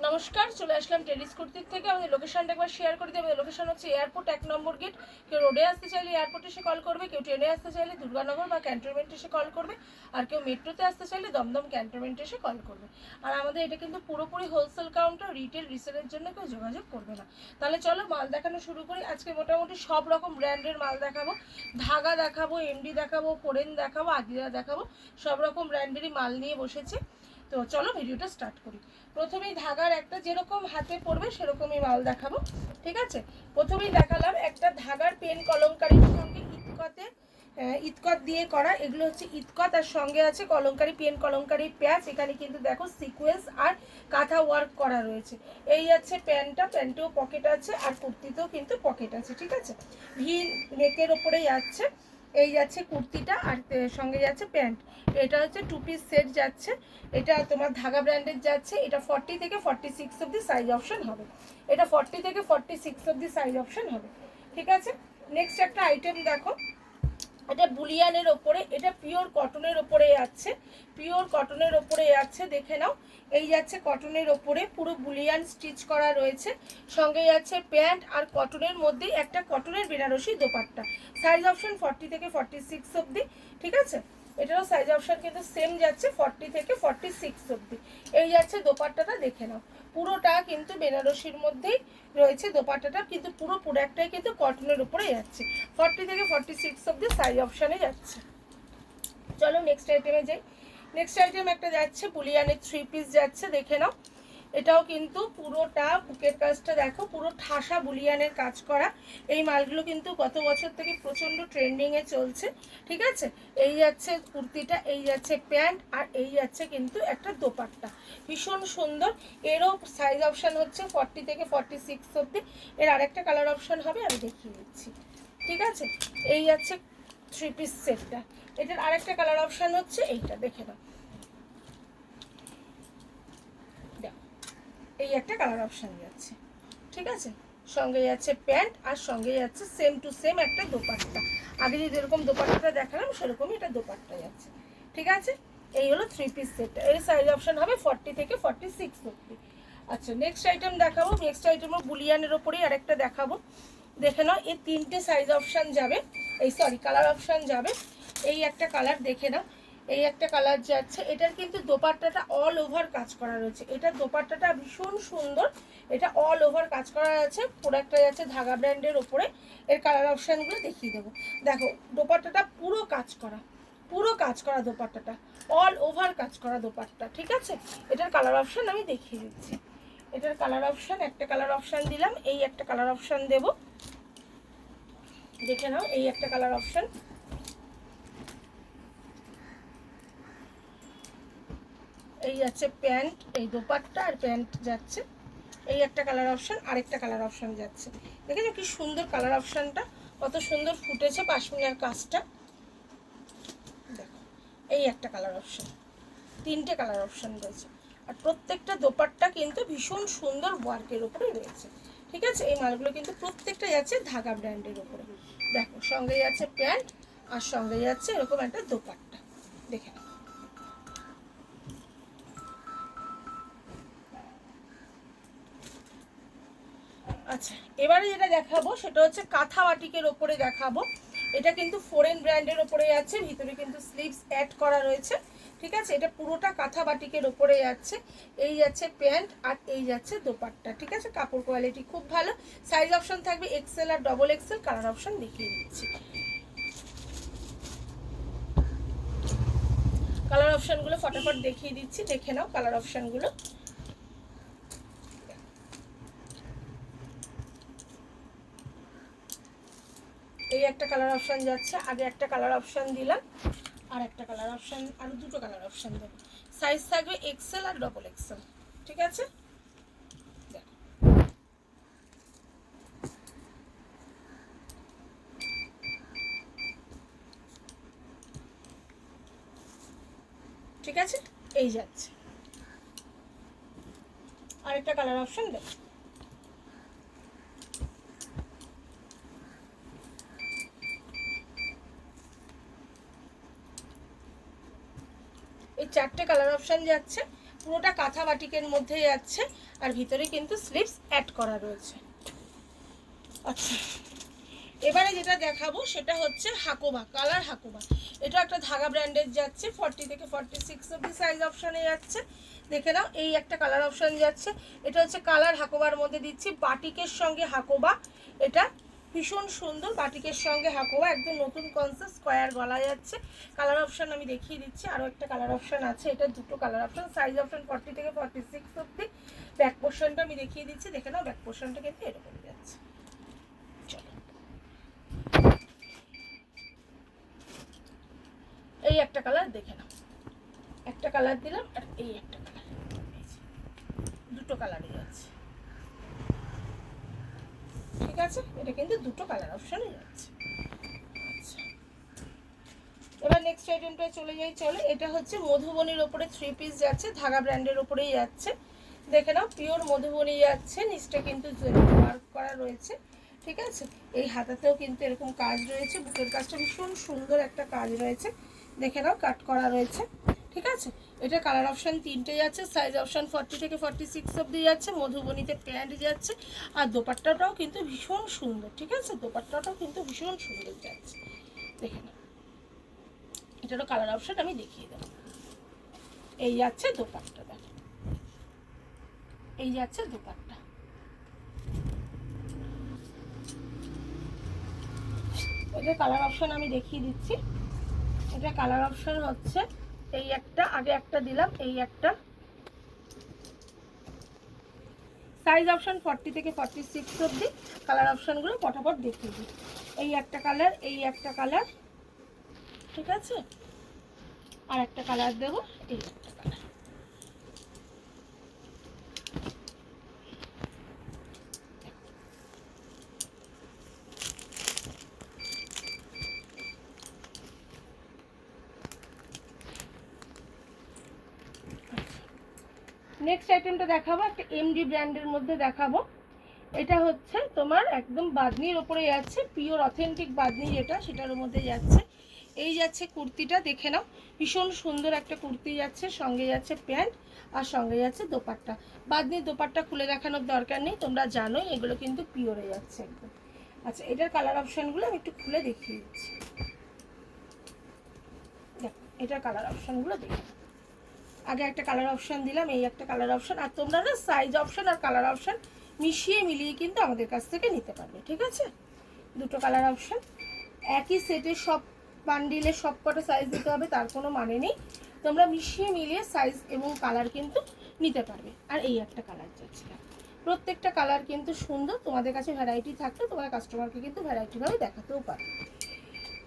নমস্কার, চলে আসলাম টেরিস কুর্তির থেকে। আমাদের লোকেশনটা একবার শেয়ার করে দিই। আমাদের লোকেশন হচ্ছে এয়ারপোর্ট 1 নম্বর গেট। কেউ রোডে আসতে চাইলে এয়ারপোর্টে এসে কল করবে, কেউ ট্রেনে আসতে চাইলে দুর্গানগর বা ক্যান্টনমেন্টে এসে কল করবে, আর কেউ মেট্রোতে আসতে চাইলে দমদম ক্যান্টনমেন্টে এসে কল করবে। আর আমাদের এটা কিন্তু পুরোপুরি হোলসেল কাউন্টার, রিটেল রিসেলের জন্য কেউ যোগাযোগ করবে না। তাহলে চলো মাল দেখানো শুরু করি। আজকে মোটামুটি সব রকম ব্র্যান্ডের মাল দেখাবো। ধাগা দেখাবো, এমডি দেখাবো, কোরেন দেখাবো, আদিরা দেখাবো, সব রকম ব্র্যান্ডেরই মাল নিয়ে বসেছে। তো চলো ভিডিওটা স্টার্ট করি। প্রথমেই ধাগার একটা যেরকম হাতে পড়বে সেরকমই মাল দেখাবো, ঠিক আছে। প্রথমেই দেখালাম একটা ধাগার পেন কলমকারির সঙ্গে ইতকত দিয়ে করা। এগুলো হচ্ছে ইতকত, আর সঙ্গে আছে কলমকারি, পেন কলমকারি প্যাচ। এখানে কিন্তু দেখো সিকোয়েন্স আর কাঁথা ওয়ার্ক করা রয়েছে। এই আছে প্যান্টেও পকেট আছে, আর কুর্তিতেও কিন্তু পকেট আছে, ঠিক আছে। ভি নেকের ওপরেই আছে। এই যাচ্ছে কুর্তিটা, আর সঙ্গে যাচ্ছে প্যান্ট। এটা হচ্ছে 2 পিস সেট যাচ্ছে। এটা তোমার ধাগা ব্র্যান্ডের যাচ্ছে। এটা 40 থেকে 46 অবধি সাইজ অপশন হবে। এটা 40 থেকে 46 অবধি সাইজ অপশন হবে, ঠিক আছে। নেক্সট একটা আইটেম দেখো, এটা বুলিয়ানের ওপরে, এটা পিওর কটনের ওপরে যাচ্ছে। পিওর কটনের ওপরে যাচ্ছে, দেখে নাও। এই যাচ্ছে কটনের ওপরে, পুরো বুলিয়ান স্টিচ করা রয়েছে। সঙ্গে যাচ্ছে প্যান্ট, আর কটনের মধ্যেই একটা কটনের বেনারসি দোপাট্টা। সাইজ অপশন 40 থেকে 46 অবধি, ঠিক আছে। এটারও সাইজ অপশন কিন্তু সেম যাচ্ছে 40 থেকে 46 অবধি। এই যাচ্ছে দোপাট্টাটা, দেখে নাও। পুরোটা কিন্তু বেনারসির মধ্যেই রয়েছে দোপাট্টাটা, কিন্তু পুরো প্রোডাক্টটাই কিন্তু কটনের উপরে যাচ্ছে। 40 থেকে 46 অবধি সাইজ অপশানে যাচ্ছে। চলো নেক্সট আইটেমে যাই। নেক্সট আইটেম একটা যাচ্ছে বুলিয়ানের 3 পিস যাচ্ছে, দেখে নাও। এটাও কিন্তু পুরোটা বুকের কাজটা দেখো, পুরো ঠাসা বুলিয়ানের কাজ করা। এই মালগুলো কিন্তু গত বছর থেকে প্রচণ্ড ট্রেন্ডিংয়ে চলছে, ঠিক আছে। এই যাচ্ছে কুর্তিটা, এই যাচ্ছে প্যান্ট, আর এই যাচ্ছে কিন্তু একটা দোপাট্টা, ভীষণ সুন্দর। এরও সাইজ অপশান হচ্ছে 40 থেকে 46 অবধি। এর আরেকটা কালার অপশান হবে, আমি দেখিয়ে দিচ্ছি, ঠিক আছে। এই যাচ্ছে 3 পিস সেটটা। এটার আরেকটা কালার অপশান হচ্ছে এইটা, দেখে নাও। এই একটা কালার অপশান যাচ্ছে, ঠিক আছে। সঙ্গে যাচ্ছে প্যান্ট, আর সঙ্গে যাচ্ছে সেম টু সেম একটা দোপাট্টা। আগে যদি এরকম দোপাট্টাটা দেখালাম সেরকমই এটা দোপাট্টা যাচ্ছে, ঠিক আছে। এই হলো 3 পিস সেটটা। এর সাইজ অপশান হবে 40 থেকে 46 অবধি। আচ্ছা নেক্সট আইটেম দেখাবো। নেক্সট আইটেমও বুলিয়ানের ওপরেই আরেকটা দেখাবো, দেখে নাও। এর 3টে সাইজ অপশান যাবে, এই সরি কালার অপশান যাবে। এই একটা কালার দেখে নাও, এই একটা কালার যাচ্ছে। এটার কিন্তু দোপাট্টাটা অল ওভার কাজ করা রয়েছে। এটার দোপাট্টাটা ভীষণ সুন্দর, এটা অল ওভার কাজ করা আছে। প্রোডাক্টটা যাচ্ছে ধাগা ব্র্যান্ডের ওপরে। এর কালার অপশানগুলো দেখিয়ে দেবো। দেখো দোপাট্টাটা পুরো কাজ করা, পুরো কাজ করা দোপাট্টাটা, অল ওভার কাজ করা দোপাট্টা, ঠিক আছে। এটার কালার অপশান আমি দেখিয়ে দিচ্ছি। এটার কালার অপশান, একটা কালার অপশান দিলাম, এই একটা কালার অপশান দেব, দেখে নাও। এই একটা কালার অপশান, এই যাচ্ছে প্যান্ট, এই দোপাট্টা আর প্যান্ট যাচ্ছে। এই একটা কালার অপশান, আরেকটা কালার অপশান যাচ্ছে। দেখেছো কি সুন্দর কালার অপশানটা, কত সুন্দর ফুটেছে পাশমিনার কাজটা, দেখো। এই একটা কালার অপশান, 3টে কালার অপশান রয়েছে। আর প্রত্যেকটা দোপাট্টা কিন্তু ভীষণ সুন্দর ওয়ার্কের উপরে রয়েছে, ঠিক আছে। এই মালগুলো কিন্তু প্রত্যেকটা যাচ্ছে ধাগা ব্র্যান্ডের উপরে। দেখো সঙ্গে যাচ্ছে প্যান্ট, আর সঙ্গে যাচ্ছে এরকম একটা দোপাট্টা, দেখে নাও। আচ্ছা এবারে যেটা দেখাবো সেটা হচ্ছে কাঁথা বাটিকের ওপরে দেখাবো। এটা কিন্তু ফরেন ব্র্যান্ডের ওপরে আছে, ভিতরে কিন্তু স্লিভস অ্যাড করা রয়েছে, ঠিক আছে। এটা পুরোটা কাঁথা বাটিকের ওপরে যাচ্ছে। এই যাচ্ছে প্যান্ট, আর এই যাচ্ছে দোপাট্টা, ঠিক আছে। কাপড় কোয়ালিটি খুব ভালো। সাইজ অপশন থাকবে এক্সেল আর ডবল এক্সেল। কালার অপশন দেখিয়ে দিচ্ছি। কালার অপশনগুলো ফটাফট দেখিয়ে দিচ্ছি, দেখে নাও কালার অপশনগুলো। এই একটা কালার অপশান যাচ্ছে, আগে একটা কালার অপশান দিলাম, আর একটা কালার অপশান, আর দুটো কালার অপশান দেবো। সাইজ থাকবে এক্সেল আর ডবল এক্সেল, ঠিক আছে। ঠিক আছে, এই যাচ্ছে। আরেকটা কালার অপশান দেবো। এই 4টে কালার অপশান যাচ্ছে। পুরোটা কাঁথা বাটিকের মধ্যে যাচ্ছে, আর ভিতরে কিন্তু স্লিভস অ্যাড করা রয়েছে। আচ্ছা, এবারে যেটা দেখাবো সেটা হচ্ছে হাকোবা, কালার হাকোবা। এটা একটা ধাগা ব্র্যান্ডের যাচ্ছে, 40 থেকে 46 অব্দি সাইজ অপশানে যাচ্ছে। দেখে নাও, এই একটা কালার অপশান যাচ্ছে। এটা হচ্ছে কালার হাকোবার মধ্যে দিচ্ছি, বাটিকের সঙ্গে হাকোবা। এটা ভীষণ সুন্দর, বাটিকের সঙ্গে হাকোবা, একদম নতুন কনসেপ্ট, স্কোয়ার গলা যাচ্ছে। কালার অপশান আমি দেখিয়ে দিচ্ছি, আরও একটা কালার অপশান আছে। এটা দুটো কালার অপশান, সাইজ অপশান 40 থেকে 46 অব্দি। ব্যাক পোর্শনটা আমি দেখিয়ে দিচ্ছি, দেখে নাও ব্যাক পোর্শনটা কিন্তু এরকম যাচ্ছে। চলো, এই একটা কালার দেখে নাও, একটা কালার দিলাম, আর এই একটা কালার, দুটো কালারই আছে। ঠিক আছে, এটা কিন্তু দুটো কালার অপশানে যাচ্ছে। আচ্ছা, এবার নেক্সট আইটেমটা চলে যাই। চলো, এটা হচ্ছে মধুবনীর ওপরে 3 পিস যাচ্ছে, ধাগা ব্র্যান্ডের ওপরেই যাচ্ছে। দেখে নাও, পিওর মধুবনী যাচ্ছে, নিচটা কিন্তু ওয়ার্ক করা রয়েছে। ঠিক আছে, এই হাতাতেও কিন্তু এরকম কাজ রয়েছে, বুকের কাজটা ভীষণ সুন্দর একটা কাজ রয়েছে। দেখে নাও, কাট করা রয়েছে। ঠিক আছে, এটা কালার অপশান 3টে যাচ্ছে, সাইজ অপশান 40 থেকে 46 অব্দি যাচ্ছে। মধুবনীতে প্যান্ট যাচ্ছে, আর দোপাট্টাটাও কিন্তু ভীষণ সুন্দর। ঠিক আছে, দোপাট্টাটাও কিন্তু ভীষণ সুন্দর যাচ্ছে। দেখে নাও, এটারও কালার অপশান আমি দেখিয়ে দেবো। এই যাচ্ছে দোপাট্টা, দেখো এই যাচ্ছে দোপাট্টা। এটা কালার অপশান আমি দেখিয়ে দিচ্ছি। এটা কালার অপশান হচ্ছে এই একটা, আগে একটা দিলাম, এই একটা। সাইজ অপশান 40 থেকে 46 অব্দি। কালার অপশানগুলো ফটাফট দেখিয়ে দিই। এই একটা কালার, এই একটা কালার। ঠিক আছে, আর একটা কালার দেবো, এই একটা কালার। নেক্সট আইটেমটা দেখাবো, একটা এমডি ব্র্যান্ডের মধ্যে দেখাবো। এটা হচ্ছে তোমার একদম বাদনির ওপরে যাচ্ছে, পিওর অথেন্টিক বাদনি যেটা, সেটার মধ্যে যাচ্ছে। এই যাচ্ছে কুর্তিটা, দেখে নাও, ভীষণ সুন্দর একটা কুর্তি যাচ্ছে, সঙ্গে যাচ্ছে প্যান্ট, আর সঙ্গে যাচ্ছে দোপাট্টা। বাদনির দোপাট্টা খুলে দেখানোর দরকার নেই, তোমরা জানোই এগুলো কিন্তু পিওরে যাচ্ছে একদম। আচ্ছা, এটার কালার অপশানগুলো আমি একটু খুলে দেখিয়ে দিচ্ছি। দেখো, এটার কালার অপশানগুলো দেখে, আগে একটা কালার অপশান দিলাম, এই একটা কালার অপশান। আর তোমরা না সাইজ অপশান আর কালার অপশান মিশিয়ে মিলিয়ে কিন্তু আমাদের কাছ থেকে নিতে পারবে। ঠিক আছে, দুটো কালার অপশান, একই সেটে সব বান্ডিলে সব কটা সাইজ দিতে হবে তার কোনো মানে নেই, তোমরা মিশিয়ে মিলিয়ে সাইজ এবং কালার কিন্তু নিতে পারবে। আর এই একটা কালার যাচ্ছে, প্রত্যেকটা কালার কিন্তু সুন্দর। তোমাদের কাছে ভ্যারাইটি থাকলে তোমরা কাস্টমারকে কিন্তু ভ্যারাইটিভাবে দেখাতেও পারবে।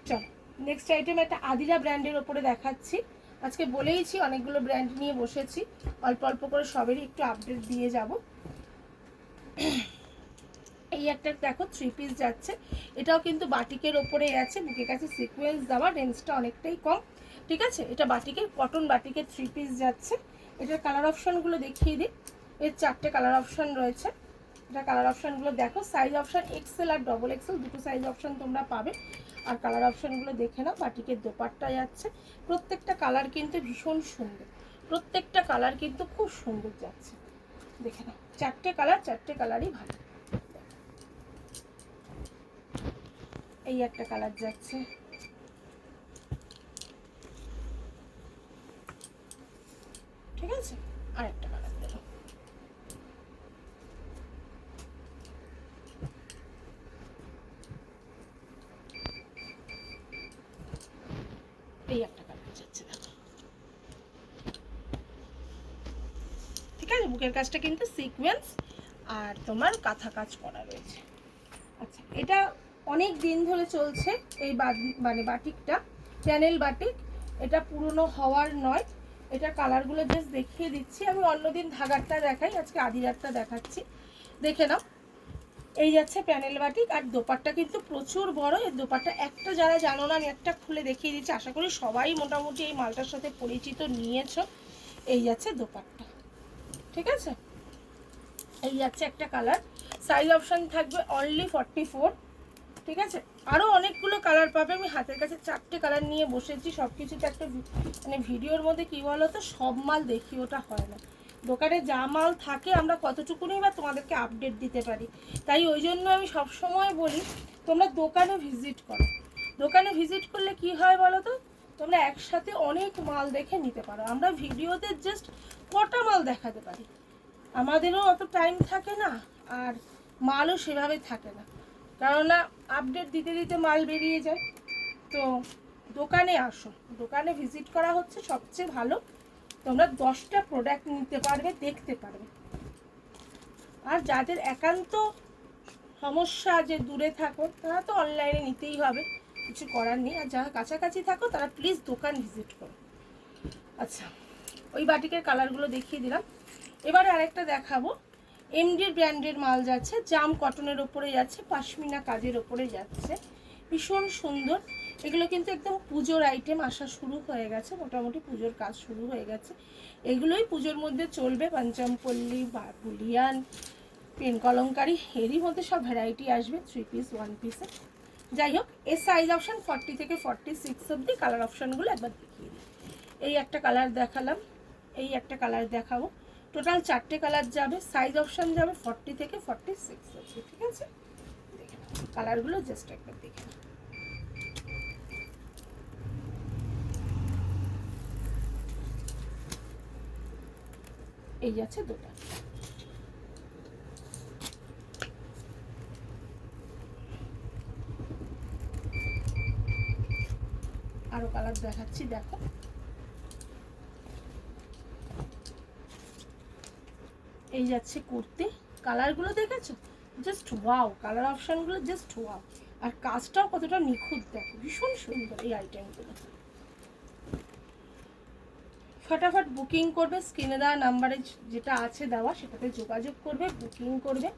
চলো, নেক্সট আইটেম একটা আদিরা ব্র্যান্ডের ওপরে দেখাচ্ছি। আজকে বলেইছি অনেকগুলো ব্র্যান্ড নিয়ে বসেছি, অল্প অল্প করে সবেরই একটু আপডেট দিয়ে যাব। এই একটা দেখো 3 পিস যাচ্ছে, এটাও কিন্তু বাটিকের ওপরে আছে, বুকের কাছে সিকোয়েন্স দেওয়া, রেঞ্জটা অনেকটাই কম। ঠিক আছে, এটা বাটিকের, কটন বাটিকের 3 পিস যাচ্ছে। এটার কালার অপশানগুলো দেখিয়ে দিই। এর 4টে কালার অপশান রয়েছে। এটা কালার অপশানগুলো দেখো, সাইজ অপশান এক্সেল আর ডবল এক্সেল, দুটো সাইজ অপশান তোমরা পাবে। আর কালার অপশানগুলো দেখে নাও, বাটিকের দোপাট্টা যাচ্ছে। প্রত্যেকটা কালার কিন্তু ভীষণ সুন্দর, প্রত্যেকটা কালার কিন্তু খুব সুন্দর যাচ্ছে। দেখে নাও, 4টে কালার, 4টে কালারই ভালো। এই একটা কালার যাচ্ছে, ঠিক আছে, আর একটা কালার দেবো। এই একটা কালার যাচ্ছে, দেখো। ঠিক আছে, বুকের কাজটা কিন্তু সিকোয়েন্স আর তোমার কাঁথা কাজ করা রয়েছে। আচ্ছা, এটা অনেক দিন ধরে চলছে এই মানে বাটিকটা, চ্যানেল বাটিক। এটা পুরনো হওয়ার নয়, এটা কালারগুলো জাস্ট দেখিয়ে দিচ্ছি। আমি অন্যদিন ধাগারটা দেখাই, আজকে আদিরারটা দেখাচ্ছি। দেখে নাও, এই যাচ্ছে প্যানেল বাটিক, আর দোপাট্টা কিন্তু প্রচুর বড়। এই দোপাট্টা একটা, যারা জানো না আমি একটা খুলে দেখিয়ে দিচ্ছি, আশা করি সবাই মোটামুটি এই মালটার সাথে পরিচিত নিয়েছো। এই যাচ্ছে দোপাট্টা, ঠিক আছে, এই যাচ্ছে একটা কালার। সাইজ অপশান থাকবে অনলি 44। ঠিক আছে। আরও অনেকগুলো কালার পাবে, আমি হাতের কাছে 4টে কালার নিয়ে বসেছি। সব কিছুতে একটা মানে ভিডিওর মধ্যে কী বলো তো, সব মাল দেখি ওটা হয় না। দোকানে যা মাল থাকে আমরা কতটুকুনি বা তোমাদেরকে আপডেট দিতে পারি। তাই ওই জন্য আমি সবসময় বলি তোমরা দোকানে ভিজিট করো। দোকানে ভিজিট করলে কি হয় বলো তো, তোমরা একসাথে অনেক মাল দেখে নিতে পারো। আমরা ভিডিওতে জাস্ট কটা মাল দেখাতে পারি, আমাদেরও অত টাইম থাকে না, আর মালও সেভাবে থাকে না, কেননা আপডেট দিতে দিতে মাল বেরিয়ে যায়। তো দোকানে আসো, দোকানে ভিজিট করা হচ্ছে সবচেয়ে ভালো। তোমরা 10টা প্রোডাক্ট নিতে পারবে, দেখতে পারবে। আর যাদের একান্ত সমস্যা যে দূরে থাকো, তারা তো অনলাইনে নিতেই হবে, কিছু করার নেই। আর যারা কাছাকাছি থাকো তারা প্লিজ দোকান ভিজিট করো। আচ্ছা, ওই বাটিকের কালারগুলো দেখিয়ে দিলাম। এবারে আরেকটা দেখাবো। এমডির ব্র্যান্ডের মাল যাচ্ছে, জাম কটনের ওপরে যাচ্ছে, পাশমিনা কাজের ওপরে যাচ্ছে, ভীষণ সুন্দর। এগুলো কিন্তু একদম পুজোর আইটেম, আসা শুরু হয়ে গেছে, মোটামুটি পুজোর কাজ শুরু হয়ে গেছে। এগুলোই পুজোর মধ্যে চলবে, পঞ্চমপল্লী বা বুলিয়ান, পেন কলমকারি, এরই মধ্যে সব ভ্যারাইটি আসবে, 3 পিস 1 পিসে। যাই হোক, এর সাইজ অপশান 40 থেকে 46 অবধি। কালার অপশানগুলো একবার দেখিয়ে দিই। এই একটা কালার দেখালাম, এই একটা কালার দেখাবো, টোটাল 4টে কালার যাবে। সাইজ অপশান যাবে 40 থেকে 46 অবধি। ঠিক আছে, দেখে কালারগুলো জাস্ট একবার দেখে। এই যাচ্ছে দুটো। আরো কালার দেখাচ্ছি, দেখো। এই যাচ্ছে কুর্তি, কালারগুলো দেখেছো, জাস্ট ওয়াও। কালার অপশানগুলো জাস্ট ওয়াও। আর কাজটাও কতটা নিখুঁত দেখো, ভীষণ সুন্দর এই আইটেমগুলো। ফটাফট বুকিং করবে, স্ক্রিনে দেওয়া নাম্বারে যেটা আছে দেওয়া সেটাতে যোগাযোগ করবে, বুকিং করবে।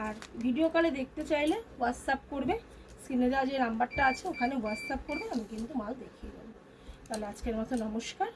আর ভিডিও কলে দেখতে চাইলে হোয়াটসঅ্যাপ করবে, স্ক্রিনে দেওয়া যে নাম্বারটা আছে ওখানে হোয়াটসঅ্যাপ করবে, আমি কিন্তু মাল দেখিয়ে দেবো। তাহলে আজকের মতো নমস্কার।